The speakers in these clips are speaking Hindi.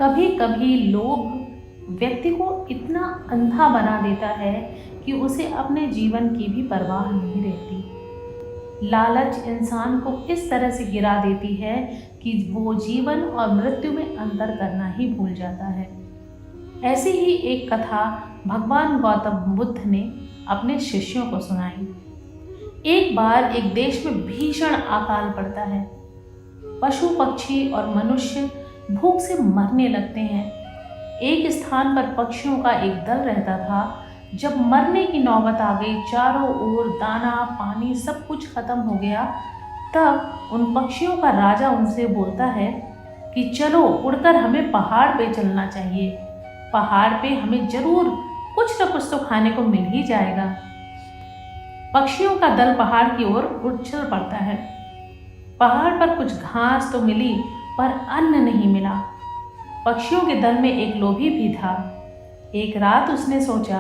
कभी कभी लोभ व्यक्ति को इतना अंधा बना देता है कि उसे अपने जीवन की भी परवाह नहीं रहती। लालच इंसान को इस तरह से गिरा देती है कि वो जीवन और मृत्यु में अंतर करना ही भूल जाता है। ऐसी ही एक कथा भगवान गौतम बुद्ध ने अपने शिष्यों को सुनाई। एक बार एक देश में भीषण अकाल पड़ता है। पशु पक्षी और मनुष्य भूख से मरने लगते हैं। एक स्थान पर पक्षियों का एक दल रहता था। जब मरने की नौबत आ गई, चारों ओर दाना पानी सब कुछ खत्म हो गया, तब उन पक्षियों का राजा उनसे बोलता है कि चलो उड़कर हमें पहाड़ पे चलना चाहिए। पहाड़ पे हमें जरूर कुछ न कुछ तो खाने को मिल ही जाएगा। पक्षियों का दल पहाड़ की ओर उछल पड़ता है। पहाड़ पर कुछ घास तो मिली पर अन्न नहीं मिला। पक्षियों के दल में एक लोभी भी था। एक रात उसने सोचा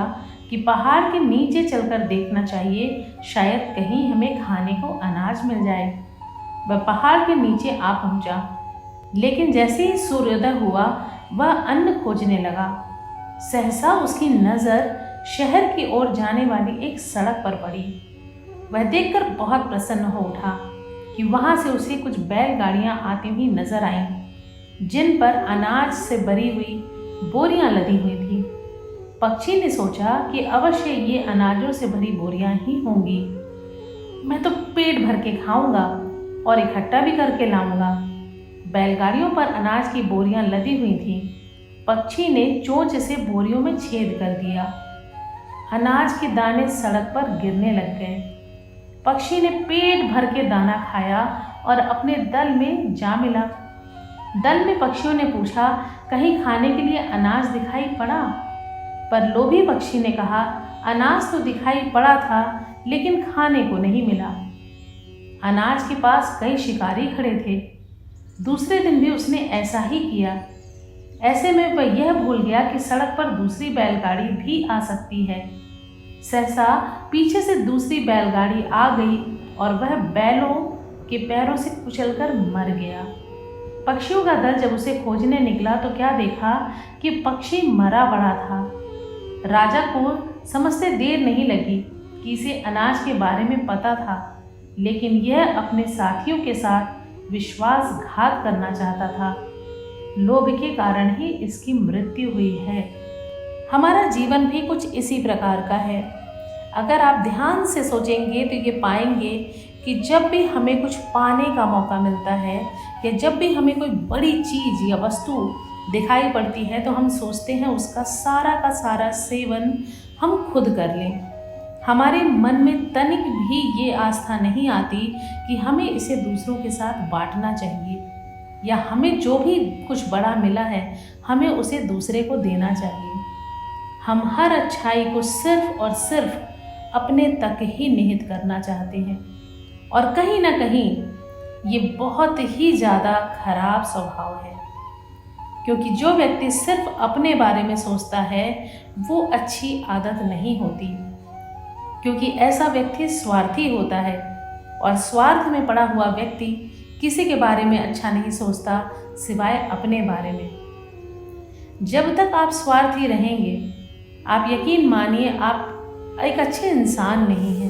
कि पहाड़ के नीचे चलकर देखना चाहिए, शायद कहीं हमें खाने को अनाज मिल जाए। वह पहाड़ के नीचे आ पहुंचा, लेकिन जैसे ही सूर्योदय हुआ वह अन्न खोजने लगा। सहसा उसकी नज़र शहर की ओर जाने वाली एक सड़क पर पड़ी। वह देखकर बहुत प्रसन्न हो उठा कि वहां से उसे कुछ बैलगाड़ियां आती हुई नजर आईं, जिन पर अनाज से भरी हुई बोरियां लदी हुई थी। पक्षी ने सोचा कि अवश्य ये अनाजों से भरी बोरियां ही होंगी। मैं तो पेट भर के खाऊंगा और इकट्ठा भी करके लाऊंगा। बैलगाड़ियों पर अनाज की बोरियां लदी हुई थीं। पक्षी ने चोंच से बोरियों में छेद कर दिया। अनाज के दाने सड़क पर गिरने लग गए। पक्षी ने पेट भर के दाना खाया और अपने दल में जा मिला। दल में पक्षियों ने पूछा, कहीं खाने के लिए अनाज दिखाई पड़ा? पर लोभी पक्षी ने कहा, अनाज तो दिखाई पड़ा था, लेकिन खाने को नहीं मिला। अनाज के पास कई शिकारी खड़े थे। दूसरे दिन भी उसने ऐसा ही किया। ऐसे में वह यह भूल गया कि सड़क पर दूसरी बैलगाड़ी भी आ सकती है। सहसा पीछे से दूसरी बैलगाड़ी आ गई और वह बैलों के पैरों से कुचलकर मर गया। पक्षियों का दल जब उसे खोजने निकला तो क्या देखा कि पक्षी मरा पड़ा था। राजा को समझते देर नहीं लगी कि इसे अनाज के बारे में पता था, लेकिन यह अपने साथियों के साथ विश्वासघात करना चाहता था। लोभ के कारण ही इसकी मृत्यु हुई है। हमारा जीवन भी कुछ इसी प्रकार का है। अगर आप ध्यान से सोचेंगे तो ये पाएंगे कि जब भी हमें कुछ पाने का मौका मिलता है या जब भी हमें कोई बड़ी चीज़ या वस्तु दिखाई पड़ती है तो हम सोचते हैं उसका सारा का सारा सेवन हम खुद कर लें। हमारे मन में तनिक भी ये आस्था नहीं आती कि हमें इसे दूसरों के साथ बांटना चाहिए या हमें जो भी कुछ बड़ा मिला है हमें उसे दूसरे को देना चाहिए। हम हर अच्छाई को सिर्फ और सिर्फ अपने तक ही निहित करना चाहते हैं और कहीं ना कहीं ये बहुत ही ज़्यादा खराब स्वभाव है, क्योंकि जो व्यक्ति सिर्फ अपने बारे में सोचता है वो अच्छी आदत नहीं होती, क्योंकि ऐसा व्यक्ति स्वार्थी होता है और स्वार्थ में पड़ा हुआ व्यक्ति किसी के बारे में अच्छा नहीं सोचता सिवाय अपने बारे में। जब तक आप स्वार्थी रहेंगे, आप यकीन मानिए आप एक अच्छे इंसान नहीं हैं।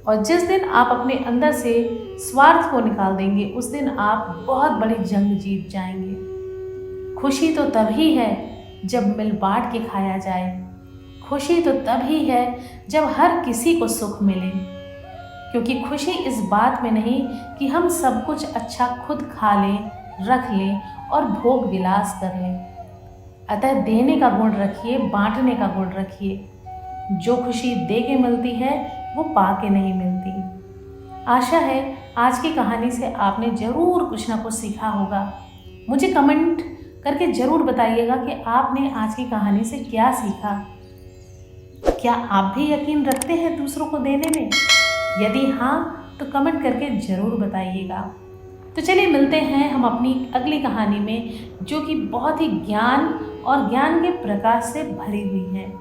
और जिस दिन आप अपने अंदर से स्वार्थ को निकाल देंगे उस दिन आप बहुत बड़ी जंग जीत जाएंगे। खुशी तो तभी है जब मिल बांट के खाया जाए। खुशी तो तभी है जब हर किसी को सुख मिले, क्योंकि खुशी इस बात में नहीं कि हम सब कुछ अच्छा खुद खा लें, रख लें और भोग विलास कर लें। अतः देने का गुण रखिए, बांटने का गुण रखिए। जो खुशी दे के मिलती है वो पा के नहीं मिलती। आशा है आज की कहानी से आपने ज़रूर कुछ ना कुछ सीखा होगा। मुझे कमेंट करके ज़रूर बताइएगा कि आपने आज की कहानी से क्या सीखा। क्या आप भी यकीन रखते हैं दूसरों को देने में? यदि हाँ तो कमेंट करके ज़रूर बताइएगा। तो चलिए मिलते हैं हम अपनी अगली कहानी में, जो कि बहुत ही ज्ञान और ज्ञान के प्रकाश से भरी हुई है।